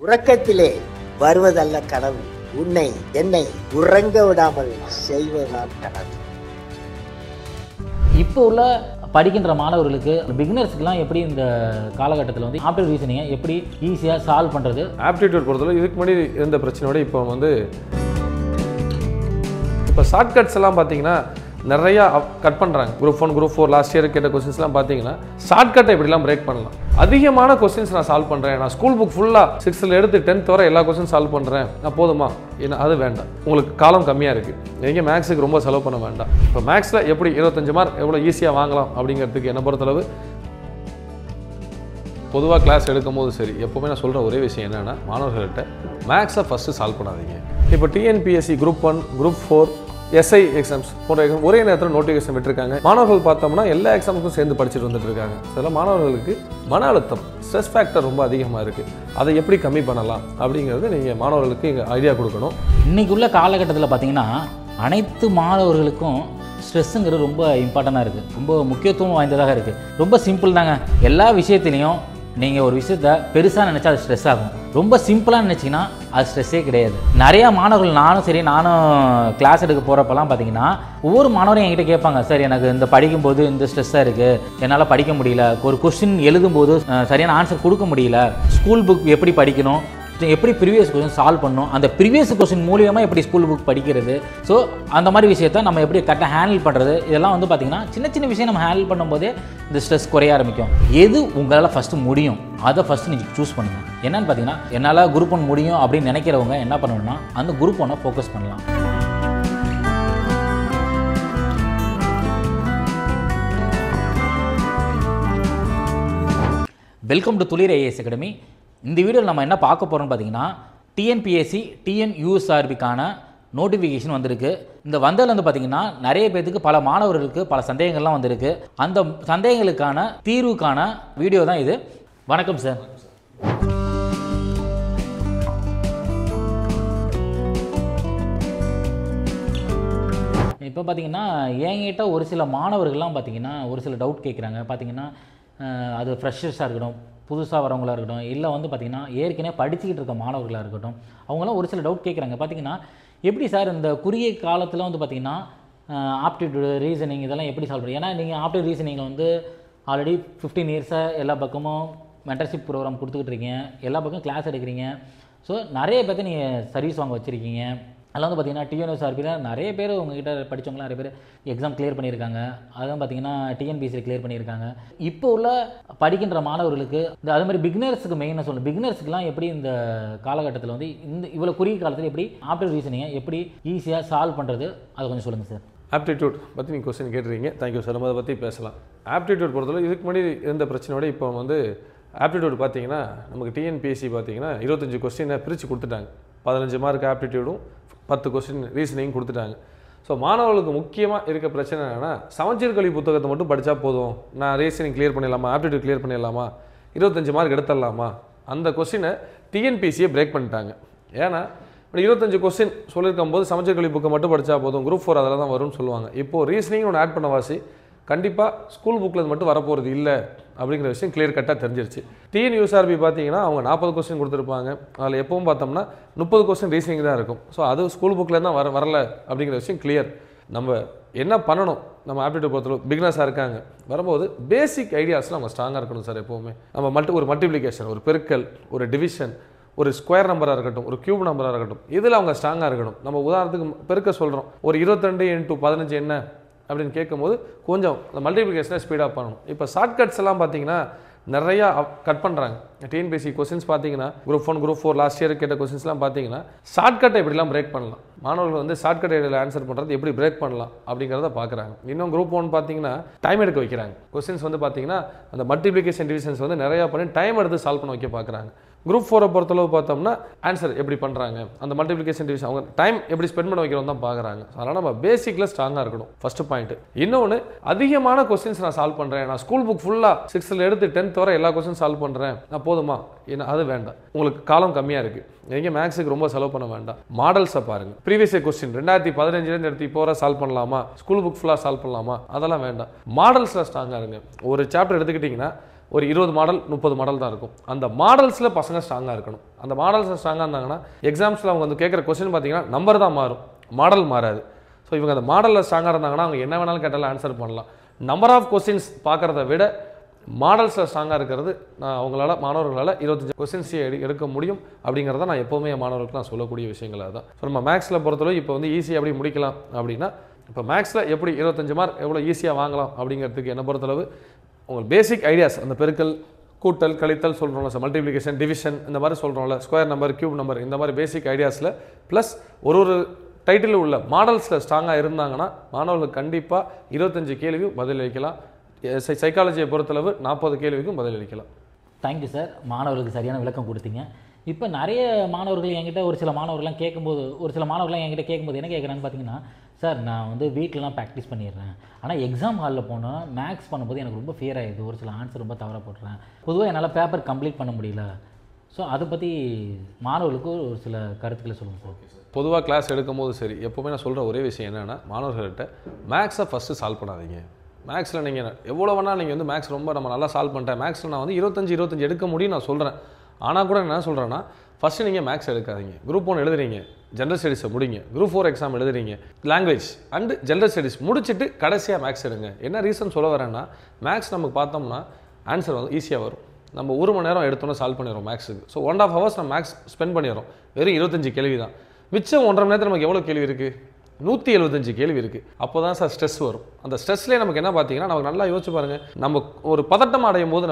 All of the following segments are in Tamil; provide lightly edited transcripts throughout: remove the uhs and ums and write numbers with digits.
உறக்கத்திலே வருவதல்ல கனவு, உன்னை என்னை உறங்க விடாமல் செய்வதுதான் கனவு. இப்போ உள்ள படிக்கின்ற மாணவர்களுக்கு பிகினர்ஸ்க்குலாம் எப்படி இந்த காலகட்டத்தில் வந்து ஆப்டிடியூட் ரீசனிங்கை எப்படி ஈஸியாக சால்வ் பண்ணுறது? ஆப்டிடியூட் பொறுத்தவரை இதுக்கு முன்னாடி இருந்த பிரச்சனையோட இப்போ ஷார்ட்கட்ஸ் எல்லாம் பார்த்தீங்கன்னா நிறையா கட் பண்ணுறாங்க. குரூப் 1 குரூப் 4 லாஸ்ட் இயர் கேட்ட கொஸ்டின்ஸ்லாம் பார்த்தீங்கன்னா ஷார்ட்கட்டை எப்படிலாம் பிரேக் பண்ணலாம். அதிகமான கொஸ்டின்ஸ் நான் சால்வ் பண்ணுறேன், நான் ஸ்கூல் புக் ஃபுல்லாக 6th எடுத்து 10th வரை எல்லா கொஸ்டின் சால்வ் பண்ணுறேன், நான் போதுமா? ஏன்னா அது வேண்டாம், உங்களுக்கு காலம் கம்மியாக இருக்குது, நீங்கள் மேக்ஸுக்கு ரொம்ப செலவு பண்ண வேண்டாம். இப்போ மேக்ஸில் எப்படி 25 மார்க் எவ்வளோ ஈஸியாக வாங்கலாம் அப்படிங்கிறதுக்கு என்னை பொறுத்தளவு பொதுவாக கிளாஸ் எடுக்கும் போது சரி, எப்போவுமே நான் சொல்கிற ஒரே விஷயம் என்னென்னா, மாணவர்கள்ட்ட மேக்ஸை ஃபஸ்ட்டு சால்வ் பண்ணாதீங்க. இப்போ TNPSC group 1 group 4 SI exams போன்ற எக்ஸாம் ஒரே நேரத்தில் நோட்டிஃபிகேஷன் விட்டுருக்காங்க. மாணவர்கள் பார்த்தோம்னா எல்லா எக்ஸாமுக்கும் சேர்ந்து படிச்சுட்டு வந்துட்டு இருக்காங்க. சில மாணவர்களுக்கு மன அழுத்தம், ஸ்ட்ரெஸ் ஃபேக்டர் ரொம்ப அதிகமாக இருக்குது. அதை எப்படி கம்மி பண்ணலாம் அப்படிங்கிறது நீங்கள் மாணவர்களுக்கு இங்கே ஐடியா கொடுக்கணும். இன்றைக்கி உள்ள காலகட்டத்தில் பார்த்தீங்கன்னா அனைத்து மாணவர்களுக்கும் ஸ்ட்ரெஸ்ஸுங்கிறது ரொம்ப இம்பார்ட்டண்ட்டாக இருக்குது, ரொம்ப முக்கியத்துவம் வாய்ந்ததாக இருக்குது. ரொம்ப சிம்பிள் தாங்க. எல்லா விஷயத்துலையும் நீங்கள் ஒரு விஷயத்த பெருசாக நினச்சா அது ஸ்ட்ரெஸ் ஆகும், ரொம்ப சிம்பிளாக நினச்சிங்கன்னா அது ஸ்ட்ரெஸ்ஸே கிடையாது. நிறையா மாணவர்கள் நானும் கிளாஸ் எடுக்க போகிறப்பெல்லாம் பார்த்தீங்கன்னா ஒவ்வொரு மாணவரும் என்கிட்ட கேட்பாங்க, சார் எனக்கு இந்த படிக்கும்போது இந்த ஸ்ட்ரெஸ்ஸாக இருக்குது, என்னால் படிக்க முடியல, ஒரு கொஸ்டின் எழுதும்போது சரியான ஆன்சர் கொடுக்க முடியல, ஸ்கூல் புக் எப்படி படிக்கணும், எப்படி ப்ரீவியஸ் கொஸ்டின் சால்வ் பண்ணணும், அந்த ப்ரீவியஸ் கொஸ்டின் மூலியமாக எப்படி ஸ்கூல் புக் படிக்கிறது, ஸோ அந்த மாதிரி விஷயத்தை நம்ம எப்படி கரெக்டாக ஹேண்டில் பண்ணுறது, இதெல்லாம் வந்து பார்த்திங்கன்னா சின்ன சின்ன விஷயம் நம்ம ஹேண்டில் பண்ணும்போதே இந்த ஸ்ட்ரெஸ் குறைய ஆரம்பிக்கும். எது உங்களால் ஃபஸ்ட்டு முடியும் அதை ஃபஸ்ட்டு நீங்கள் சூஸ் பண்ணுங்கள். என்னென்னு பார்த்தீங்கன்னா, என்னால் குரூப் 1 முடியும் அப்படின்னு நினைக்கிறவங்க என்ன பண்ணணும்னா அந்த குரூப் 1 ஃபோக்கஸ் பண்ணலாம். வெல்கம் டு துளிர் ஐஏஎஸ் அகாடமி. இந்த வீடியோவில் நம்ம என்ன பார்க்க போகிறோம்னு பார்த்தீங்கன்னா, டிஎன்பிஎஸ்சி டிஎன்யூஎஸ்ஆர்பிக்கான நோட்டிஃபிகேஷன் வந்திருக்கு. இந்த வந்ததுலேருந்து பார்த்தீங்கன்னா நிறைய பேருக்கு, பல மாணவர்களுக்கு பல சந்தேகங்கள்லாம் வந்திருக்கு. அந்த சந்தேகங்களுக்கான தீர்வுக்கான வீடியோ தான் இது. வணக்கம் சார். இப்போ பார்த்தீங்கன்னா என்கிட்ட ஒரு சில மாணவர்கள்லாம் பார்த்தீங்கன்னா ஒரு சில டவுட் கேட்குறாங்க. பார்த்தீங்கன்னா அது ஃப்ரெஷர்ஸாக இருக்கட்டும், புதுசாக வரவங்களாக இருக்கட்டும், இல்லை வந்து பார்த்திங்கன்னா ஏற்கனவே படிச்சுக்கிட்டு இருக்க மாணவர்களாக இருக்கட்டும், அவங்களாம் ஒரு சில டவுட் கேட்குறாங்க. பார்த்திங்கன்னா எப்படி சார் இந்த குறுகிய காலத்தில் வந்து பார்த்திங்கன்னா ஆப்டிடியூடு ரீசனிங் இதெல்லாம் எப்படி சால்வ் பண்ணுறது? ஏன்னா நீங்கள் ஆப்டிடியூட் ரீசனிங்கில் வந்து ஆல்ரெடி 15 இயர்ஸாக எல்லா பக்கமும் மென்டர்ஷிப் ப்ரோக்ராம் கொடுத்துக்கிட்டு இருக்கீங்க, எல்லா பக்கம் கிளாஸ் எடுக்கிறீங்க, ஸோ நிறைய பேர்த்த நீங்கள் சர்வீஸ் வாங்க வச்சுருக்கீங்க. அதில் வந்து பார்த்திங்கன்னா டிஎன்யூஎஸ்ஆர்பியில் நிறைய பேர் உங்ககிட்ட படித்தவங்களாம் நிறைய பேர் எக்ஸாம் கிளியர் பண்ணியிருக்காங்க. அதுவும் பார்த்திங்கன்னா டிஎன்பிஎஸ்சி கிளியர் பண்ணியிருக்காங்க. இப்போ உள்ள படிக்கின்ற மாணவர்களுக்கு இந்த அது மாதிரி பிகினர்ஸுக்கு மெயினாக சொல்லணும், பிகினர்ஸுக்குலாம் எப்படி இந்த காலகட்டத்தில் வந்து இந்த இவ்வளோ குறுகிய காலத்தில் எப்படி ஆப்டிடியூட் ரீசனிங்கை எப்படி ஈஸியாக சால்வ் பண்ணுறது, அதை கொஞ்சம் சொல்லுங்கள் சார். ஆப்டிடியூட் பற்றி நீங்கள் கொஸ்டின் கேட்டுருக்கீங்க, தேங்க்யூ சார். நம்ம அதை பற்றி பேசலாம். ஆப்டிடியூட் பொறுத்தவரை இதுக்கு முன்னாடி இருந்த பிரச்சனையோட இப்போ ஆப்டிடியூட் பார்த்தீங்கன்னா நமக்கு டிஎன்பிஎஸ்சி பார்த்தீங்கன்னா 25 கொஸ்டினை பிரித்து கொடுத்துட்டாங்க. 15 மார்க் ஆப்டிடியூடும் 10 கொஸ்டின் ரீசனிங் கொடுத்துட்டாங்க. ஸோ மாணவர்களுக்கு முக்கியமாக இருக்க பிரச்சனை என்னென்னா, சமச்சீர் கல்வி புத்தகத்தை மட்டும் படித்தா போதும், நான் ரீசனிங் கிளியர் பண்ணிடலாமா, ஆப்டிடியூட் கிளியர் பண்ணிடலாமா, 25 மார்க் எடுத்துடலாமா, அந்த கொஸ்டினை டிஎன்பிஎஸ்சியை பிரேக் பண்ணிட்டாங்க. ஏன்னா 25 கொஸ்டின் சொல்லியிருக்கும் போது சமச்சீர் கல்வி புக்கை மட்டும் படித்தா போதும், குரூப் 4 அதில் தான் வரும்னு சொல்லுவாங்க. இப்போது ரீசனிங் ஒன்று ஆட் பண்ண வாசி கண்டிப்பாக ஸ்கூல் புக்கில் மட்டும் வரப்போகிறது இல்லை அப்படிங்கிற விஷயம் கிளியர் கட்டாக தெரிஞ்சிருச்சு. டிஎன்யூஎஸ்ஆர்பி பார்த்தீங்கன்னா அவங்க 40 கொஸ்டின் கொடுத்துருப்பாங்க, அதில் எப்பவும் பார்த்தோம்னா 30 கொஸ்டின் ரீசனிங் தான் இருக்கும். ஸோ அது ஸ்கூல் புக்கில் தான் வரல அப்படிங்கிற விஷயம் கிளியர். நம்ம என்ன பண்ணணும், நம்ம ஆப்டிடியூட் பொறுத்தவரை பிகினர்ஸாக இருக்காங்க வரும்போது பேசிக் ஐடியாஸில் நம்ம ஸ்ட்ராங்காக இருக்கணும் சார். எப்போவுமே நம்ம ஒரு மல்டிப்ளிகேஷன், ஒரு பெருக்கல், ஒரு டிவிஷன், ஒரு ஸ்கொயர் நம்பராக இருக்கட்டும், ஒரு கியூப் நம்பராக இருக்கட்டும், இதில் அவங்க ஸ்ட்ராங்காக இருக்கணும். நம்ம உதாரணத்துக்கு பெருக்க சொல்கிறோம், ஒரு 22 × 15 என்ன அப்படின்னு கேட்கும்போது கொஞ்சம் அந்த மல்டிப்ளிகேஷனை ஸ்பீடாக பண்ணணும். இப்போ ஷார்ட்கட்ஸ் எல்லாம் பார்த்தீங்கன்னா நிறையா கட் பண்ணுறாங்க. டிஎன்பிஎஸ்சி கொஸ்டின்ஸ் பார்த்தீங்கன்னா குரூப் 1 குரூப் 4 லாஸ்ட் இயர் கேட்ட கொஸ்டின்ஸ்லாம் பார்த்தீங்கன்னா ஷார்ட்கட்டை எப்படிலாம் பிரேக் பண்ணலாம், மாணவர்கள் வந்து ஷார்ட்கட் ஐடியாவில் ஆன்சர் பண்ணுறது எப்படி பிரேக் பண்ணலாம் அப்படிங்கிறத பார்க்குறாங்க. இன்னும் குரூப் 1 பார்த்தீங்கன்னா டைம் எடுக்க வைக்கிறாங்க. கொஸ்டின்ஸ் வந்து பார்த்தீங்கன்னா அந்த மல்டிப்ளிகேஷன் டிவிஷன்ஸ் வந்து நிறையா பண்ணி டைம் எடுத்து சால்வ் பண்ண வைக்க பார்க்குறாங்க. குரூப் 4 பொறுத்தளவு பார்த்தோம்னா ஆன்சர் எப்படி பண்ணுறாங்க, அந்த மல்டிப்ளிகேஷன் டிவிஷன் அவங்க டைம் எப்படி ஸ்பெண்ட் பண்ண வைக்கிறோம் தான் பார்க்குறாங்க. அதனால் நம்ம பேசிக்கில் ஸ்ட்ராங்காக இருக்கணும், ஃபஸ்ட்டு பாயிண்ட். இன்னொன்று, அதிகமான கொஸ்டின்ஸ் நான் சால்வ் பண்ணுறேன், நான் ஸ்கூல் புக் ஃபுல்லாக 6th எடுத்து 10th வரை எல்லா கொஸ்டின் சால்வ் பண்ணுறேன், நான் போதுமா? ஏன்னா அது வேண்டாம், உங்களுக்கு காலம் கம்மியாக இருக்குது, நீங்கள் மேக்ஸுக்கு ரொம்ப செலவு பண்ண வேண்டாம். மாடல்ஸை பாருங்கள். ப்ரீவியஸ் இயர் கொஸ்டின் 2015 எடுத்து இப்போ வரை சால்வ் பண்ணலாமா, ஸ்கூல் புக் ஃபுல்லாக சால்வ் பண்ணலாமா, அதெல்லாம் வேண்டாம். மாடல்ஸில் ஸ்ட்ராங்காக இருங்க. ஒரு சாப்டர் எடுத்துக்கிட்டிங்கன்னா ஒரு 20 மாடல் 30 மாடல் தான் இருக்கும். அந்த மாடல்ஸில் பசங்க ஸ்ட்ராங்காக இருக்கணும். அந்த மாடல்ஸில் ஸ்ட்ராங்காக இருந்தாங்கன்னா எக்ஸாம்ஸில் அவங்க வந்து கேட்குற கொஸ்டின் பார்த்தீங்கன்னா நம்பர் தான் மாறும், மாடல் மாறாது. ஸோ இவங்க அந்த மாடலில் ஸ்ட்ராங்காக இருந்தாங்கன்னா அவங்க என்ன வேணாலும் கேட்டாலும் ஆன்சர் பண்ணலாம். நம்பர் ஆஃப் கொஸ்டின்ஸ் பார்க்குறத விட மாடல்ஸில் ஸ்ட்ராங்காக இருக்கிறது மாணவர்களால் 25 கொஸ்டின்ஸ் எடுக்க முடியும் அப்படிங்கிறத நான் எப்போவுமே மாணவர்களுக்கு நான் சொல்லக்கூடிய விஷயங்கள் அதுதான். ஸோ நம்ம மேக்ஸில் பொறுத்தளவு இப்போ வந்து ஈஸியாக எப்படி முடிக்கலாம் அப்படின்னா, இப்போ மேக்ஸில் எப்படி 25 மார்க் எவ்வளோ ஈஸியாக வாங்கலாம் அப்படிங்கிறதுக்கு என்ன பொறுத்தளவு உங்களுக்கு பேசிக் ஐடியாஸ், அந்த பெருக்கல் கூட்டல் கழித்தல் சொல்கிறோம்ல, மல்டிப்ளிகேஷன் டிவிஷன் இந்த மாதிரி சொல்கிறோம்ல, ஸ்கொயர் நம்பர் கியூப் நம்பர் இந்த மாதிரி பேசிக் ஐடியாஸில் ப்ளஸ் ஒரு டைட்டில் உள்ள மாடல்ஸில் ஸ்ட்ராங்காக இருந்தாங்கன்னா மாணவர்களுக்கு கண்டிப்பாக 25 கேள்வி பதிலளிக்கலாம். சைக்காலஜியை பொறுத்தளவு 40 கேள்விக்கும் பதிலளிக்கலாம். தேங்க்யூ சார், மாணவர்களுக்கு சரியான விளக்கம் கொடுத்தீங்க. இப்போ நிறைய மாணவர்கள் என்கிட்ட ஒரு சில மாணவர்கள்லாம் என்கிட்ட கேட்கும்போது என்ன கேட்குறான்னு பார்த்தீங்கன்னா, சார் நான் வந்து வீட்டிலலாம் ப்ராக்டிஸ் பண்ணிடுறேன், ஆனால் எக்ஸாம் ஹாலில் போனால் மேக்ஸ் பண்ணும்போது எனக்கு ரொம்ப ஃபியர் ஆகிடுது, ஒரு சில ஆன்சர் ரொம்ப தவறாக போடுறேன், பொதுவாக என்னால் பேப்பர் கம்ப்ளீட் பண்ண முடியல. ஸோ அதை பற்றி மாணவர்களுக்கு ஒரு சில கருத்துக்களை சொல்லுங்கள் சார். ஓகே சார், பொதுவாக கிளாஸ் எடுக்கும்போது சரி எப்போவுமே நான் சொல்கிற ஒரே விஷயம் என்னென்னா, மாணவர்கள்ட்ட மேக்ஸை ஃபஸ்ட்டு சால்வ் பண்ணாதீங்க. மேக்ஸில் நீங்கள் எவ்வளோ வேணால் நீங்கள் வந்து மேக்ஸ் ரொம்ப நம்ம நல்லா சால்வ் பண்ணிட்டேன், மேக்ஸில் நான் வந்து 25 எடுக்க முடியும் நான் சொல்கிறேன். ஆனால் கூட என்ன சொல்கிறேன்னா, ஃபஸ்ட்டு நீங்கள் மேக்ஸ் எடுக்காதீங்க. குரூப் 1 எழுதுறீங்க, ஜென்ரல் ஸ்டடீஸை முடிங்க. குரூப் 4 எக்ஸாம் எழுதுறீங்க, லாங்குவேஜ் அண்டு ஜென்ரல் ஸ்டடீஸ் முடிச்சுட்டு கடைசியாக மேக்ஸ் எடுங்க. என்ன ரீசன் சொல்ல வரேன்னா, மேக்ஸ் நமக்கு பார்த்தோம்னா ஆன்சர் வந்து ஈஸியாக வரும். நம்ம 1 மணி நேரம் எடுத்தோன்னே சால்வ் பண்ணிடுறோம் மேக்ஸுக்கு. ஸோ 1.5 hours நம்ம மேக்ஸ் ஸ்பெண்ட் பண்ணிடுறோம். வெறும் 25 கேள்வி தான். மிச்சம் 1.5 மணி நேரத்தில் நமக்கு எவ்வளோ கேள்வி இருக்குது? 175 கேள்வி இருக்குது. அப்போ தான் சார் ஸ்ட்ரெஸ் வரும். அந்த ஸ்ட்ரெஸ்லேயே நமக்கு என்ன பார்த்தீங்கன்னா, நமக்கு நல்லா யோசிச்சு பாருங்கள், நம்ம ஒரு பதட்டம் அடையும் போது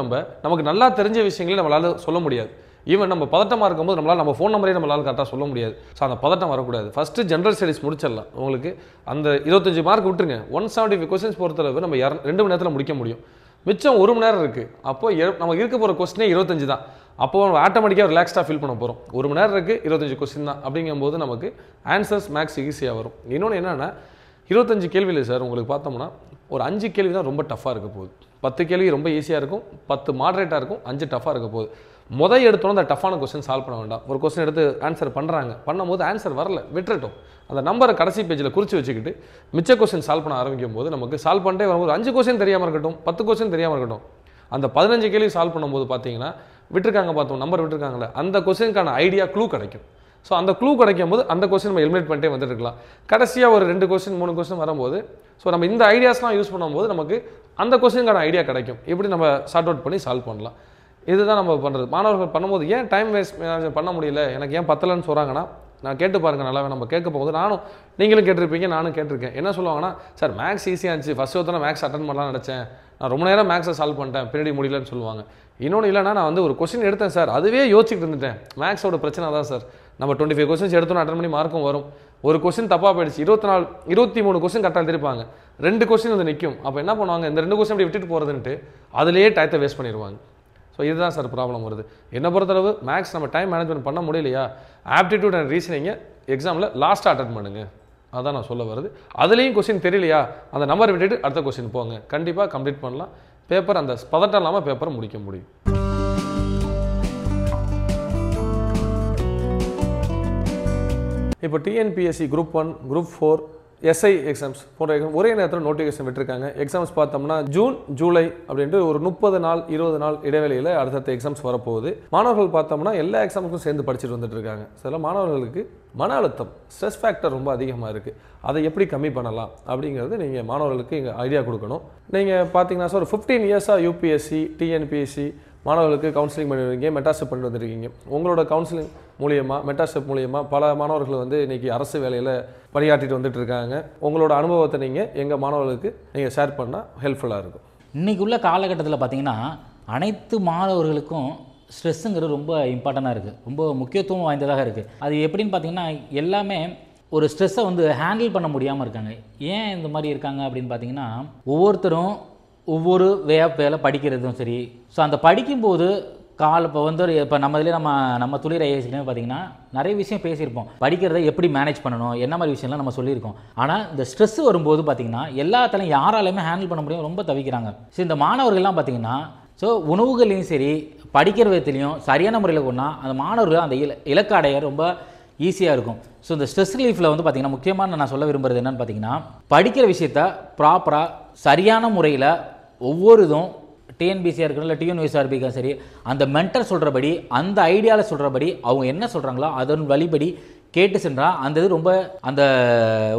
நமக்கு நல்லா தெரிஞ்ச விஷயங்களே நம்மளால் சொல்ல முடியாது. ஈவன் நம்ம பதட்டமாக இருக்கும்போது நம்ம ஃபோன் நம்பரே நம்மளால் கரெக்டாக சொல்ல முடியாது. ஸோ அந்த பதட்டம் வரக்கூடாது. ஃபஸ்ட்டு ஜென்ரல் ஸ்டடீஸ் முடிச்சிடலாம். உங்களுக்கு அந்த 25 மார்க் விட்டுருங்க. 175 கொஸ்டின்ஸ் பொறுத்தளவு நம்ம 2 மணி நேரத்தில் முடிக்க முடியும். மிச்சம் 1 மணி நேரம் இருக்குது. அப்போ நமக்கு இருக்க போகிற கொஸ்டினே 25 தான். அப்போ நம்ம ஆட்டோமேட்டிக்காக ரிலாக்ஸ்டாக ஃபீல் பண்ண போகிறோம். 1 மணி நேரம் இருக்குது, 25 கொஸ்டின் தான். அப்படிங்கும்போது நமக்கு ஆன்சர்ஸ் மேக்ஸ் ஈஸியாக வரும். இன்னொன்று என்னென்னா, 25 கேள்வியில் சார் உங்களுக்கு பார்த்தோம்னா ஒரு 5 கேள்வி தான் ரொம்ப டஃப்பாக இருக்க போகுது. 10 கேள்வி ரொம்ப ஈஸியாக இருக்கும், 10 மாடரேட்டாக இருக்கும், 5 டஃப்பாக இருக்க போகுது. எடுத்தோன்னே அந்த டஃப்பான கொஸ்டின் சால்வ் பண்ண வேண்டாம். ஒரு கொஸ்டின் எடுத்து ஆன்சர் பண்ணும்போது ஆன்சர் வரல, விட்டுட்டோம். அந்த நம்பரை கடைசி பேஜில் குறித்து வச்சுக்கிட்டு மிச்ச கொஸ்டின் சால்வ் பண்ண ஆரம்பிக்கும் போது நமக்கு சால்வ் பண்ணிட்டே வரும்போது 5 கொஸ்டின் தெரியாமல் இருக்கட்டும், 10 கொஸ்டின் தெரியாமல் இருக்கட்டும், அந்த 15 கேள்வி சால்வ் பண்ணும்போது பார்த்தீங்கன்னா நம்பர் விட்டுருக்காங்களே, அந்த கொஸ்டினுக்கான ஐடியா க்ளூ கிடைக்கும். ஸோ அந்த க்ளூ கிடைக்கும் போது அந்த கொஸ்டின் நம்ம எலிமினேட் பண்ணிட்டே வந்துட்டு இருக்கலாம். கடைசியாக ஒரு 2 கொஸ்டின் 3 கொஸ்டின் வரும்போது ஸோ நம்ம இந்த ஐடியாஸ்லாம் யூஸ் பண்ணும்போது நமக்கு அந்த கொஸ்டினுக்கான ஐடியா கிடைக்கும். இப்படி நம்ம சார்ட் அவுட் பண்ணி சால்வ் பண்ணலாம். இதுதான் நம்ம பண்ணுறது. மாணவர்கள் பண்ணும்போது ஏன் டைம் வேஸ்ட் பண்ண முடியல, எனக்கு ஏன் பத்தலைன்னு சொல்கிறாங்கன்னா, நான் கேட்டு பாருங்கள் நல்லாவே. நம்ம கேட்க போகும்போது நீங்களும் கேட்டிருப்பீங்க, நானும் கேட்டிருக்கேன். என்ன சொல்லுவாங்கன்னா, சார் மேக்ஸ் ஈஸியாக இருந்துச்சு, ஃபஸ்ட்டு ஒருத்தனை மேக்ஸ் அட்டன் பண்ணலாம்னு நினச்சேன், நான் ரொம்ப நேரம் மேக்ஸை சால்வ் பண்ணிட்டேன், பின்னாடி முடியலன்னு சொல்லுவாங்க. இன்னொன்று இல்லைனா, நான் வந்து ஒரு கொஸ்டின் எடுத்தேன் சார், அதுவே யோசிச்சுட்டு இருந்துட்டேன். மேக்ஸோட பிரச்சனை தான் சார், நம்ம 25 கொஸ்டின்ஸ் எடுத்தோன்னு அட்டன் பண்ணி மார்க்கும் வரும். ஒரு கொஸ்டின் தப்பாக போயிடுச்சு, 23 கொஸ்டின் கரெக்டாக எழுதிருப்பாங்க, 2 கொஸ்டின் வந்து நிற்கும். அப்போ என்ன பண்ணுவாங்க, இந்த 2 கொஸ்டின் அப்படி விட்டுட்டு போகிறதுன்ட்டு அதிலேயே டயத்தை வேஸ்ட் பண்ணிடுவாங்க. ஸோ இதுதான் சார் ப்ராப்ளம் வருது. என்னை பொறுத்தளவு மேக்ஸ் நம்ம டைம் மேனேஜ்மெண்ட் பண்ண முடியலையா, ஆப்டிடியூட் அண்ட் ரீசனிங்கை எக்ஸாமில் லாஸ்ட்டாக அட்டன் பண்ணுங்கள், அதான் நான் சொல்ல வருது. அதுலேயும் கொஸ்டின் தெரியலையா, அந்த நம்பர் விட்டுட்டு அடுத்த கொஸ்டின் போங்க, கண்டிப்பாக கம்ப்ளீட் பண்ணலாம். பேப்பர் அந்த பதட்டம் இல்லாமல் பேப்பரை முடிக்க முடியும். இப்போ TNPSC group 1, group 4, SI exams போன்ற ஒரே நேரத்தில் நோட்டிஃபிகேஷன் விட்டுருக்காங்க. எக்ஸாம்ஸ் பார்த்தோம்னா ஜூன், ஜூலை அப்படின்ட்டு ஒரு 30 நாள் 20 நாள் இடைவெளியில் அடுத்தடுத்த எக்ஸாம்ஸ் வரப்போகுது. மாணவர்கள் பார்த்தோம்னா எல்லா எக்ஸாமுக்கும் சேர்ந்து படிச்சுட்டு வந்துட்டு இருக்காங்க. சில மாணவர்களுக்கு மன அழுத்தம், ஸ்ட்ரெஸ் ஃபேக்டர் ரொம்ப அதிகமாக இருக்குது. அதை எப்படி கம்மி பண்ணலாம் அப்படிங்கிறது நீங்கள் மாணவர்களுக்கு இங்கே ஐடியா கொடுக்கணும். நீங்கள் பார்த்தீங்கன்னா சார், ஒரு 15 இயர்ஸாக யூபிஎஸ்சி, டிஎன்பிஎஸ்சி மாணவர்களுக்கு கவுன்சிலிங் பண்ணிருக்கீங்க, மெட்டாஸ்டெப் பண்ணிட்டு வந்துருக்கீங்க. உங்களோட கவுன்சிலிங் மூலியமாக, மெட்டாஸ்டெப் மூலியமாக பல மாணவர்கள் வந்து இன்றைக்கி அரசு வேலையில் பணியாற்றிட்டு வந்துட்டு இருக்காங்க. உங்களோட அனுபவத்தை நீங்கள் எங்கள் மாணவர்களுக்கு நீங்கள் ஷேர் பண்ணால் ஹெல்ப்ஃபுல்லாக இருக்கும். இன்றைக்கி உள்ள காலகட்டத்தில் பார்த்திங்கன்னா அனைத்து மாணவர்களுக்கும் ஸ்ட்ரெஸ்ஸுங்கிறது ரொம்ப இம்பார்ட்டண்ட்டாக இருக்குது, ரொம்ப முக்கியத்துவம் வாய்ந்ததாக இருக்குது. அது எப்படின்னு பார்த்திங்கன்னா, எல்லாமே ஒரு ஸ்ட்ரெஸ்ஸை வந்து ஹேண்டில் பண்ண முடியாமல் இருக்காங்க. ஏன் இந்த மாதிரி இருக்காங்க அப்படின்னு பார்த்திங்கன்னா, ஒவ்வொருத்தரும் ஒவ்வொரு வேலை படிக்கிறதும் சரி. ஸோ அந்த படிக்கும்போது இப்போ நம்ம துளிர் ஐஏஎஸ்லேயே பார்த்தீங்கன்னா நிறைய விஷயம் பேசியிருப்போம். படிக்கிறத எப்படி மேனேஜ் பண்ணணும், என்ன மாதிரி விஷயம்லாம் நம்ம சொல்லியிருக்கோம். ஆனால் இந்த ஸ்ட்ரெஸ் வரும்போது பார்த்தீங்கன்னா எல்லாத்தையும் யாராலையுமே ஹேண்டில் பண்ண முடியும், ரொம்ப தவிக்கிறாங்க. ஸோ இந்த மாணவர்கள்லாம் பார்த்தீங்கன்னா, ஸோ உணவுகளையும் சரி படிக்கிற விதத்துலையும் சரியான முறையில் கொண்டா அந்த மாணவர்கள் அந்த இலக்கு அடைய ரொம்ப ஈஸியாக இருக்கும். ஸோ இந்த ஸ்ட்ரெஸ் ரிலீஃபில் வந்து பார்த்திங்கன்னா முக்கியமாக நான் சொல்ல விரும்புகிறது என்னென்னு பார்த்தீங்கன்னா, படிக்கிற விஷயத்த ப்ராப்பராக சரியான முறையில் ஒவ்வொரு இதுவும் டிஎன்பிசியாக இருக்கணும் இல்லை டிஎன்யூஎஸ்ஆர்பிக்கும் சரி, அந்த மென்டர் சொல்கிறபடி அந்த ஐடியாவில் சொல்கிறபடி அவங்க என்ன சொல்கிறாங்களோ அதன் வழிபடி கேட்டு சென்றால் அந்த இது ரொம்ப அந்த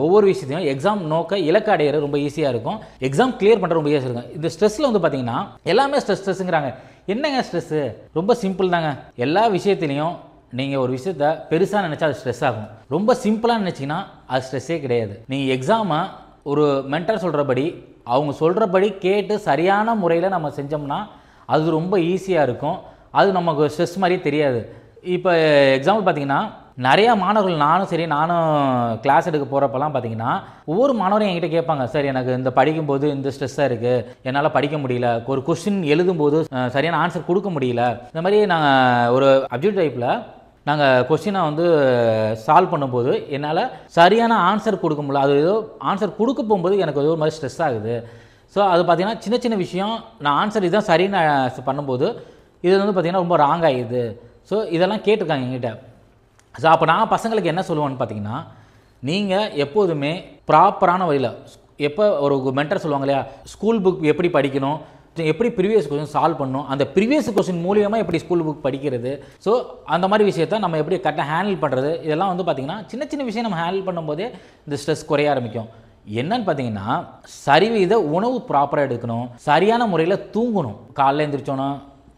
ஒவ்வொரு விஷயத்தையும் எக்ஸாம் நோக்க இலக்கு அடையிறது ரொம்ப ஈஸியாக இருக்கும். எக்ஸாம் கிளியர் பண்ணுற ரொம்ப ஈஸியாக இருக்கும். இந்த ஸ்ட்ரெஸ்ஸில் வந்து பார்த்தீங்கன்னா எல்லாமே ஸ்ட்ரெஸ்ஸுங்கிறாங்க. என்னங்க ஸ்ட்ரெஸ்ஸு? ரொம்ப சிம்பிள் தாங்க. எல்லா விஷயத்துலையும் நீங்கள் ஒரு விஷயத்த பெருசாக நினச்சா அது ஸ்ட்ரெஸ் ஆகும். ரொம்ப சிம்பிளாக நினச்சிங்கன்னா அது ஸ்ட்ரெஸ்ஸே கிடையாது. நீங்கள் எக்ஸாமை ஒரு மென்டர் சொல்கிறபடி அவங்க சொல்கிறபடி கேட்டு சரியான முறையில் நம்ம செஞ்சோம்னா அது ரொம்ப ஈஸியாக இருக்கும். அது நமக்கு ஸ்ட்ரெஸ் மாதிரியே தெரியாது. இப்போ எக்ஸாம்பிள் பார்த்தீங்கன்னா நிறையா மாணவர்கள் நானும் கிளாஸ் எடுக்க போகிறப்பெல்லாம் பார்த்தீங்கன்னா ஒவ்வொரு மாணவரும் என்கிட்ட கேட்பாங்க, சார் எனக்கு இந்த படிக்கும்போது இந்த ஸ்ட்ரெஸ்ஸாக இருக்குது, என்னால் படிக்க முடியல, ஒரு கொஸ்டின் எழுதும்போது சரியான ஆன்சர் கொடுக்க முடியல. இந்த மாதிரி நாங்கள் ஒரு அப்ஜெக்ட் டைப்பில் நாங்கள் கொஸ்டினை வந்து சால்வ் பண்ணும்போது என்னால் சரியான ஆன்சர் கொடுக்க முடியல. அது ஏதோ ஆன்சர் கொடுக்க போகும்போது எனக்கு ஏதோ ஒரு மாதிரி ஸ்ட்ரெஸ் ஆகுது. ஸோ அது பார்த்திங்கன்னா சின்ன சின்ன விஷயம் நான் ஆன்சர் இதுதான் சரின்னு பண்ணும்போது இது வந்து பார்த்திங்கன்னா ரொம்ப ராங் ஆகிடுது. ஸோ இதெல்லாம் கேட்டிருக்காங்க என்கிட்ட. ஸோ அப்போ நான் பசங்களுக்கு என்ன சொல்லுவேன்னு பார்த்தீங்கன்னா, நீங்கள் எப்போதுமே ப்ராப்பரான வழியில் எப்போ ஒரு மென்டர் சொல்லுவாங்க இல்லையா, ஸ்கூல் புக் எப்படி படிக்கணும், எப்படி ப்ரீவியஸ் கொஸ்டின் சால்வ் பண்ணணும், அந்த ப்ரீவியஸ் கொஸ்டின் மூலியமாக எப்படி ஸ்கூல் புக் படிக்கிறது, ஸோ அந்த மாதிரி விஷயத்த நம்ம எப்படி கரெக்டாக ஹேண்டில் பண்ணுறது, இதெல்லாம் வந்து பார்த்திங்கன்னா சின்ன சின்ன விஷயம் நம்ம ஹேண்டில் பண்ணும்போதே இந்த ஸ்ட்ரெஸ் குறைய ஆரம்பிக்கும். என்னன்னு பார்த்தீங்கன்னா சரிவித உணவு ப்ராப்பராக எடுக்கணும், சரியான முறையில் தூங்கணும், காலைல எழுந்திரிச்சோன்னா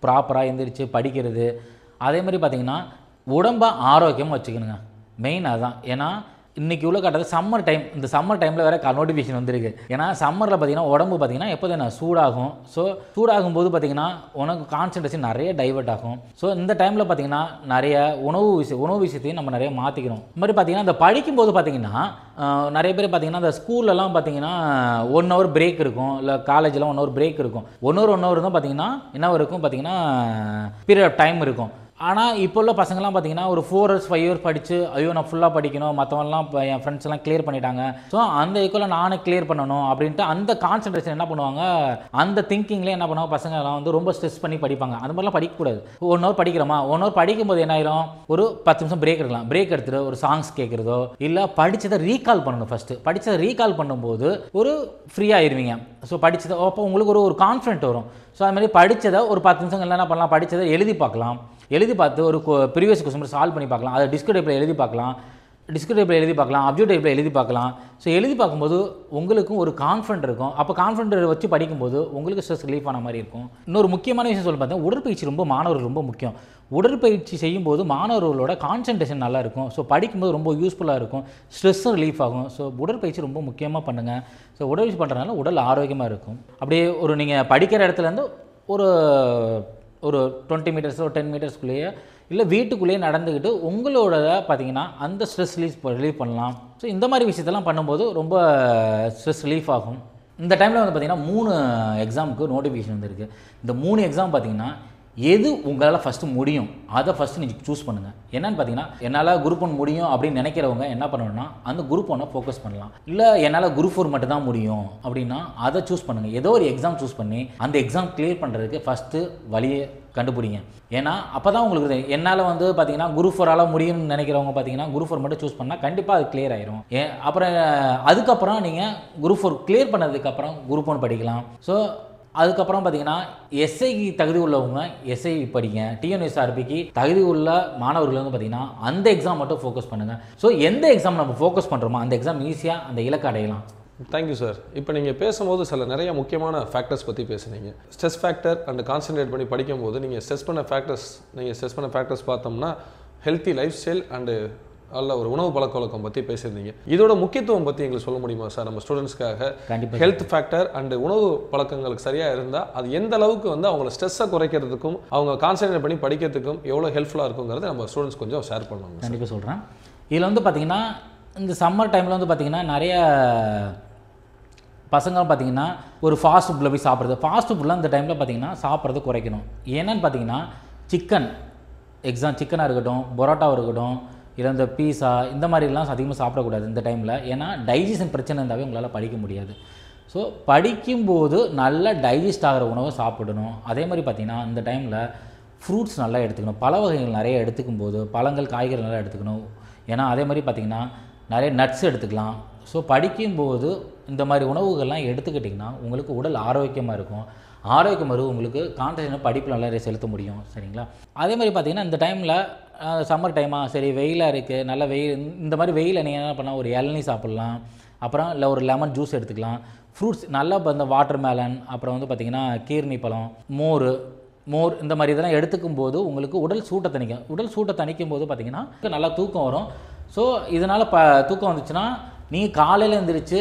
ப்ராப்பராக எழுந்திரிச்சு படிக்கிறது. அதே மாதிரி பார்த்திங்கன்னா உடம்பை ஆரோக்கியமாக வச்சுக்கணுங்க, மெயின் அதுதான். ஏன்னா இன்றைக்கி உள்ள கட்டத்தில் சம்மர் டைம், இந்த சம்மர் டைமில் வேறு நோட்டிஃபிகேஷன் வந்துருக்கு. ஏன்னா சம்மரில் பார்த்திங்கன்னா உடம்பு பார்த்திங்கன்னா எப்போ தான் சூடாகும். ஸோ சூடாகும் போது பார்த்திங்கன்னா உனக்கு கான்சன்ட்ரேஷன் நிறைய டைவர்ட் ஆகும். ஸோ இந்த டைமில் பார்த்திங்கன்னா நிறைய உணவு விஷயத்தையும் நம்ம நிறைய மாற்றிக்கணும். இந்த மாதிரி பார்த்திங்கன்னா இந்த படிக்கும்போது பார்த்திங்கன்னா நிறைய பேர் பார்த்திங்கன்னா இந்த ஸ்கூல்லலாம் பார்த்திங்கன்னா 1 hour பிரேக் இருக்கும், இல்லை காலேஜில் 1 hour பிரேக் இருக்கும். 1 hour தான் பார்த்திங்கன்னா என்ன இருக்கும் பார்த்திங்கன்னா பீரியட் ஆஃப் டைம் இருக்கும். ஆனால் இப்போ உள்ள பசங்கள்லாம் பார்த்தீங்கன்னா ஒரு 4 hours 5 hours படித்து ஐயோ நான் ஃபுல்லாக படிக்கணும், மற்றவங்கலாம் இப்போ என் ஃப்ரெண்ட்ஸ் எல்லாம் கிளியர் பண்ணிட்டாங்க, ஸோ அந்த ஈக்குவலாக நானே கிளியர் பண்ணணும் அப்படின்ட்டு அந்த கான்சன்ட்ரேஷன் என்ன பண்ணுவாங்க, அந்த திங்கிங்லேயே என்ன பண்ணுவாங்க பசங்கள்லாம் வந்து ரொம்ப ஸ்ட்ரெஸ் பண்ணி படிப்பாங்க. அந்த மாதிரிலாம் படிக்கக்கூடாது. 1 hour படிக்கிறோமா, 1 hour படிக்கும்போது என்ன ஆயிரும், ஒரு 10 நிமிஷம் பிரேக் எடுக்கலாம். பிரேக் எடுத்துகிட்டு ஒரு சாங்ஸ் கேட்குறதோ இல்லை படித்ததை ரீகால் பண்ணணும். ஃபஸ்ட்டு படித்ததை ரீகால் பண்ணும்போது ஒரு ஃப்ரீயாக ஆயிடுவீங்க. ஸோ படித்ததை அப்போ உங்களுக்கு ஒரு கான்ஃபிடென்ட் வரும். ஸோ அது மாதிரி படித்ததை ஒரு 10 நிமிஷம் என்ன பண்ணலாம், படித்ததை எழுதி பார்க்கலாம். எழுதி பார்த்து ஒரு ப்ரீவியஸ் கொஸ்டின் சால்வ் பண்ணி பார்க்கலாம். அதை டிஸ்க் டைப்பில் எழுதி பார்க்கலாம், அப்ஜெக்ட் டைப்பில் எழுதி பார்க்கலாம். ஸோ எழுதி பார்க்கும்போது உங்களுக்கும் ஒரு கான்ஃபிடென்ட் இருக்கும். அப்போ கான்ஃபிடென்ட் வச்சு படிக்கும்போது உங்களுக்கு ஸ்ட்ரெஸ் ரிலீஃப் ஆன மாதிரி இருக்கும். இன்னொரு முக்கியமான விஷயம் சொல்ல பார்த்தா உடற்பயிற்சி ரொம்ப மாணவர்கள் ரொம்ப முக்கியம். உடற்பயிற்சி செய்யும்போது மாணவர்களோட கான்சன்ட்ரேஷன் நல்லா இருக்கும். ஸோ படிக்கும்போது ரொம்ப யூஸ்ஃபுல்லாக இருக்கும், ஸ்ட்ரெஸ்ஸும் ரிலீஃப் ஆகும். ஸோ உடற்பயிற்சி ரொம்ப முக்கியமாக பண்ணுங்கள். ஸோ உடற்பயிற்சி பண்ணுறதுனால உடல் ஆரோக்கியமாக இருக்கும். அப்படியே ஒரு நீங்கள் படிக்கிற இடத்துலேருந்து ஒரு 20 meters 10 metersக்குள்ளேயே இல்லை வீட்டுக்குள்ளேயே நடந்துக்கிட்டு உங்களோட பார்த்தீங்கன்னா அந்த ஸ்ட்ரெஸ் ரிலீஃப் பண்ணலாம். ஸோ இந்த மாதிரி விஷயத்தெல்லாம் பண்ணும்போது ரொம்ப ஸ்ட்ரெஸ் ரிலீஃப் ஆகும். இந்த டைமில் வந்து பார்த்திங்கன்னா 3 எக்ஸாமுக்கு நோட்டிஃபிகேஷன் வந்துருக்கு. இந்த 3 எக்ஸாம் பார்த்திங்கன்னா எது உங்களால் ஃபஸ்ட்டு முடியும் அதை ஃபஸ்ட்டு நீங்கள் சூஸ் பண்ணுங்கள். என்னென்னு பார்த்தீங்கன்னா என்னால் குரூப் 1 முடியும் அப்படின்னு நினைக்கிறவங்க என்ன பண்ணணும்னா அந்த குரூப் 1 ஃபோக்கஸ் பண்ணலாம். இல்லை என்னால் குரூப் 4 மட்டும் தான் முடியும் அப்படின்னா அதை சூஸ் பண்ணுங்கள். ஏதோ ஒரு எக்ஸாம் சூஸ் பண்ணி அந்த எக்ஸாம் கிளியர் பண்ணுறதுக்கு ஃபஸ்ட்டு வழியை கண்டுபிடிங்க. ஏன்னா அப்போ தான் உங்களுக்கு என்னால் வந்து பார்த்தீங்கன்னா குரூப் 4 முடியும்னு நினைக்கிறவங்க பார்த்தீங்கன்னா குரூப் 4 மட்டும் சூஸ் பண்ணால் கண்டிப்பாக அது கிளியர் ஆயிரும். அப்புறம் அதுக்கப்புறம் நீங்கள் குரூப் 4 கிளியர் பண்ணதுக்கப்புறம் குரூப் 1 படிக்கலாம். ஸோ அதுக்கப்புறம் பார்த்தீங்கன்னா எஸ்ஐக்கு தகுதி உள்ளவங்க எஸ்ஐ படிங்க. டிஎன்எஸ்ஆர்பிக்கு தகுதி உள்ள மாணவர்கள் வந்து பார்த்தீங்கன்னா அந்த எக்ஸாம் மட்டும் ஃபோக்கஸ் பண்ணுங்கள். ஸோ எந்த எக்ஸாம் நம்ம ஃபோக்கஸ் பண்ணுறோமோ அந்த எக்ஸாம் ஈஸியாக அந்த இலக்கு அடையலாம். Thank you sir. இப்போ நீங்கள் பேசும்போது நிறைய முக்கியமான ஃபேக்டர்ஸ் பற்றி பேசுனீங்க. ஸ்ட்ரெஸ் ஃபேக்டர் அண்ட் கான்சன்ட்ரேட் பண்ணி படிக்கும்போது நீங்கள் ஸ்ட்ரெஸ் பண்ண ஃபேக்டர்ஸ் பார்த்தோம்னா ஹெல்த்தி லைஃப் ஸ்டைல் அண்டு அல்ல ஒரு உணவு பழக்க வழக்கம் பற்றி பேசியிருந்தீங்க. இதோட முக்கியத்துவம் பற்றி எங்களுக்கு சொல்ல முடியுமா சார்? நம்ம ஸ்டூடெண்ட்ஸ்க்காக ஹெல்த் ஃபேக்டர் அண்ட் உணவு பழக்கங்களுக்கு சரியாக இருந்தால் அது எந்த அளவுக்கு வந்து அவங்கள ஸ்ட்ரெஸ்ஸை குறைக்கிறதுக்கும் அவங்க கான்சன்ட்ரேட் பண்ணி படிக்கிறதுக்கும் எவ்வளோ ஹெல்ப்ஃபுல்லாக இருக்குங்கிறத நம்ம ஸ்டூடெண்ட்ஸ் கொஞ்சம் ஷேர் பண்ணுவாங்க. கண்டிப்பாக சொல்கிறேன். இதில் வந்து பார்த்திங்கன்னா இந்த சம்மர் டைமில் வந்து பார்த்திங்கன்னா நிறைய பசங்க பார்த்திங்கன்னா ஒரு ஃபாஸ்ட் ஃபுட்டில் போய் சாப்பிட்றது. ஃபாஸ்ட் ஃபுட்லாம் இந்த டைமில் பார்த்திங்கன்னா சாப்பிட்றது குறைக்கணும். என்னென்னு பார்த்திங்கன்னா சிக்கனாக இருக்கட்டும், பரோட்டாவாக இருக்கட்டும், இல்லை இந்த பீஸா இந்த மாதிரிலாம் அதிகமாக சாப்பிடக்கூடாது இந்த டைமில். ஏன்னா டைஜஷன் பிரச்சனை இருந்தாவே உங்களால் படிக்க முடியாது. ஸோ படிக்கும்போது நல்லா டைஜஸ்ட் ஆகிற உணவை சாப்பிடணும். அதே மாதிரி பார்த்திங்கன்னா இந்த டைமில் ஃப்ரூட்ஸ் நல்லா எடுத்துக்கணும். பழ வகைகள் நிறைய எடுத்துக்கும் போது பழங்கள் காய்கறி நல்லா எடுத்துக்கணும். ஏன்னா அதே மாதிரி பார்த்திங்கன்னா நிறைய நட்ஸ் எடுத்துக்கலாம். ஸோ படிக்கும்போது இந்த மாதிரி உணவுகள்லாம் எடுத்துக்கிட்டிங்கன்னா உங்களுக்கு உடல் ஆரோக்கியமாக இருக்கும். ஆரோக்கியம் வரும், உங்களுக்கு கான்சன்ட்ரேஷன் படிப்பில் நல்லா செலுத்த முடியும். சரிங்களா? அதே மாதிரி பார்த்தீங்கன்னா இந்த டைமில் சம்மர் டைமாக சரி வெயிலாக இருக்குது, நல்ல வெயில், இந்த மாதிரி வெயிலில் நீங்கள் என்ன பண்ணால் ஒரு இளநீ சாப்பிட்லாம், அப்புறம் இல்லை ஒரு லெமன் ஜூஸ் எடுத்துக்கலாம். ஃப்ரூட்ஸ் நல்லா இப்போ இந்த வாட்டர் மேலன், அப்புறம் வந்து பார்த்திங்கன்னா கீர்னி பழம், மோர் இந்த மாதிரி இதெல்லாம் எடுத்துக்கும் போது உங்களுக்கு உடல் சூட்டை தணிக்கும். உடல் சூட்டை தணிக்கும் போது பார்த்திங்கன்னா நல்லா தூக்கம் வரும். ஸோ இதனால் தூக்கம் வந்துச்சுன்னா நீங்கள் காலையில் எழுந்திரிச்சு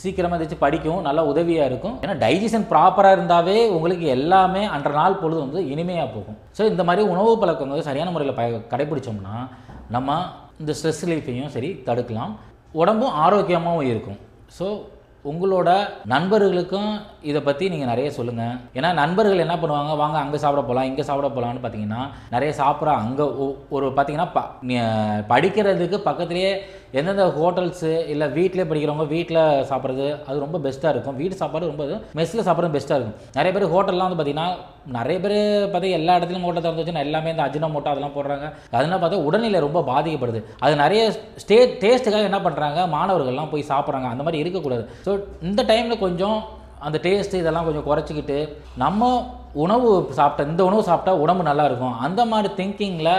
சீக்கிரமாக எழுந்திரிச்சு படிக்கவும் நல்லா உதவியாக இருக்கும். ஏன்னா டைஜஷன் ப்ராப்பராக இருந்தாவே உங்களுக்கு எல்லாமே அன்றைய நாள் பொழுது வந்து இனிமையாக போகும். ஸோ இந்த மாதிரி உணவு பழக்கம் வந்து சரியான முறையில் கடைப்பிடிச்சோம்னா நம்ம இந்த ஸ்ட்ரெஸ் ரிலீஃபையும் சரி தடுக்கலாம், உடம்பும் ஆரோக்கியமாகவும் இருக்கும். ஸோ உங்களோட நண்பர்களுக்கும் இதை பற்றி நீங்கள் நிறைய சொல்லுங்கள். ஏன்னா நண்பர்கள் என்ன பண்ணுவாங்க, வாங்க அங்கே சாப்பிட போகலாம் இங்கே சாப்பிட போகலான்னு பார்த்தீங்கன்னா நிறைய சாப்பிட்ற அங்கே ஒரு பார்த்தீங்கன்னா படிக்கிறதுக்கு பக்கத்துலேயே எந்தெந்த ஹோட்டல்ஸு இல்லை வீட்டிலே படிக்கிறவங்க வீட்டில் சாப்பிட்றது அது ரொம்ப பெஸ்ட்டாக இருக்கும். வீட்டு சாப்பாடு ரொம்ப மெஸ்ஸில் சாப்பிட்றது பெஸ்ட்டாக இருக்கும். நிறைய பேர் ஹோட்டல்லாம் வந்து பார்த்திங்கன்னா நிறைய பேர் பார்த்தீங்கன்னா எல்லா இடத்துலையும் ஹோட்டல் திறந்து வச்சுன்னா எல்லாமே இந்த அஜினோமோட்டோ அதெல்லாம் போடுறாங்க. அதனால் பார்த்தா உடல்நிலை ரொம்ப பாதிக்கப்படுது. அது நிறைய டேஸ்ட்டுக்காக என்ன பண்ணுறாங்க, மாணவர்கள்லாம் போய் சாப்பிட்றாங்க. அந்த மாதிரி இருக்கக்கூடாது. ஸோ இந்த டைமில் கொஞ்சம் அந்த டேஸ்ட்டு இதெல்லாம் கொஞ்சம் குறைச்சிக்கிட்டு நம்ம இந்த உணவு சாப்பிட்டா உடம்பு நல்லா இருக்கும், அந்த மாதிரி திங்கிங்கில்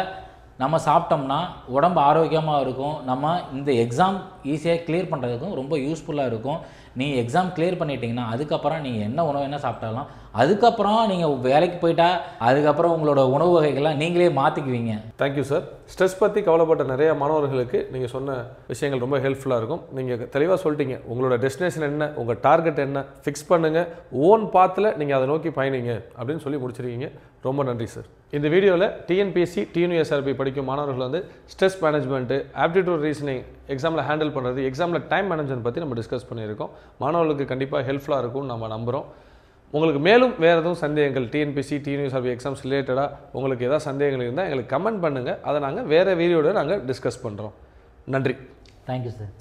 நம்ம சாப்பிட்டோம்னா உடம்பு ஆரோக்கியமாக இருக்கும். நம்ம இந்த எக்ஸாம் ஈஸியாக கிளியர் பண்ணுறதுக்கும் ரொம்ப யூஸ்ஃபுல்லாக இருக்கும். நீங்கள் எக்ஸாம் கிளியர் பண்ணிட்டீங்கன்னா அதுக்கப்புறம் நீங்கள் என்ன உணவு என்ன சாப்பிட்டாலும் அதுக்கப்புறம் நீங்கள் வேலைக்கு போயிட்டா அதுக்கப்புறம் உங்களோட உணவு வகைகள்லாம் நீங்களே மாற்றிக்குவீங்க. Thank you sir. ஸ்ட்ரெஸ் பற்றி கவலைப்பட்ட நிறைய மாணவர்களுக்கு நீங்கள் சொன்ன விஷயங்கள் ரொம்ப ஹெல்ப்ஃபுல்லாக இருக்கும். நீங்கள் தெளிவாக சொல்லிட்டீங்க, உங்களோட டெஸ்டினேஷன் என்ன, உங்கள் டார்கெட் என்ன, ஃபிக்ஸ் பண்ணுங்கள், ஓன் பாத்தில் நீங்கள் அதை நோக்கி பயணிங்க அப்படின்னு சொல்லி முடிச்சிருக்கீங்க. ரொம்ப நன்றி சார். இந்த வீடியோவில் டிஎன்பிஎஸ்சி டிஎன்யூஎஸ்ஆர்பி படிக்கும் மாணவர்கள் வந்து ஸ்ட்ரெஸ் மேனேஜ்மெண்ட்டு, ஆப்டிடியூட் ரீசனிங் எக்ஸாமில் ஹேண்டில் பண்ணுறது, எக்ஸாமில் டைம் மேனேஜ்மெண்ட் பற்றி நம்ம டிஸ்கஸ் பண்ணியிருக்கோம். மாணவர்களுக்கு கண்டிப்பாக ஹெல்ப்ஃபுல்லாக இருக்கும்னு நம்ம நம்புகிறோம். உங்களுக்கு மேலும் வேறு எதுவும் சந்தேகங்கள் டிஎன்பிஎஸ்சி டிஎன்யூஎஸ்ஆர்பி எக்ஸாம்ஸ் ரிலேட்டடாக உங்களுக்கு ஏதாவது சந்தேகங்கள் இருந்தால் எங்களுக்கு கமெண்ட் பண்ணுங்கள். அதை நாங்கள் வேறு வீடியோட நாங்கள் டிஸ்கஸ் பண்ணுறோம். நன்றி. Thank you sir.